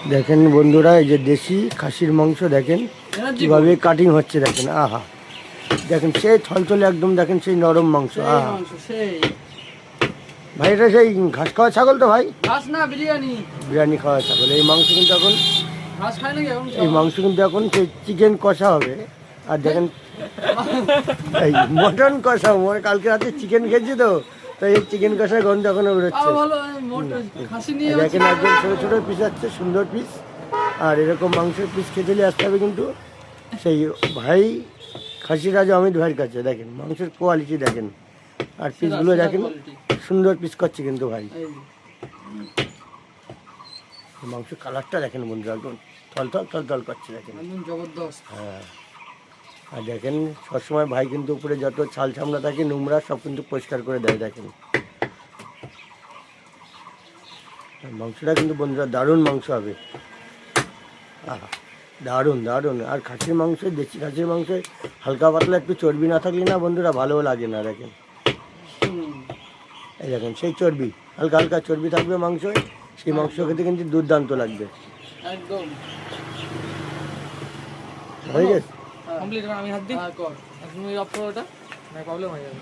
দেখেন বন্ধুরা, এই যে দেশি খাসির মাংস দেখেন কিভাবে কাটিং হচ্ছে, দেখেন আহা, দেখেন সেই থলথলে একদম, দেখেন সেই নরম মাংস। আহা ভাই, এটা সেই ঘাস খাওয়া ছাগল তো ভাই? ঘাস না, বিরিয়ানি। বিরিয়ানি খাওয়া ছাগল। এই মাংস কিন্তু এখন, ঘাস খায় নাকি এখন? এই মাংস কিন্তু এখন সেই চিকেন কষা হবে। আর দেখেন এই মটন কষা, কালকে রাতে চিকেন খেয়েছি তো, তাই এই চিকেন কষা গন্ধ এখনো বেরোচ্ছে। দেখেন একদম ছোটো ছোটো পিস আছে, সুন্দর পিস। আর এরকম মাংসের পিস খেতে নিয়ে আসতে হবে কিন্তু সেই ভাই খাসি রাজা অমিত ভাইয়ের কাছে। দেখেন মাংসের কোয়ালিটি দেখেন, আর পিসগুলো দেখেন, সুন্দর পিস করছে কিন্তু ভাই। মাংসের কালারটা দেখেন বন্ধুরা, একদম থলথল থলথল করছে দেখেন, জবরদস্ত। হ্যাঁ। আর দেখেন সবসময় ভাই কিন্তু উপরে যত ছাল চামড়া থাকে নোংরা সব কিন্তু পরিষ্কার করে দেয়। দেখেন মাংসটা কিন্তু বন্ধুরা দারুণ মাংস হবে, দারুণ দারুণ। আর খাসির মাংস, দেশি খাসির মাংসে হালকা পাতলা একটু চর্বি না থাকলে না বন্ধুরা ভালোও লাগে না। দেখেন এই দেখেন সেই চর্বি, হালকা হালকা চর্বি থাকবে মাংস, সেই মাংস খেতে কিন্তু দুর্দান্ত লাগবে। একদম হয়ে গেছে। কমপ্লিট। আমি হাত দিই, কর। তুমি অফ করো, ওটা প্রবলেম হয়ে যাবে।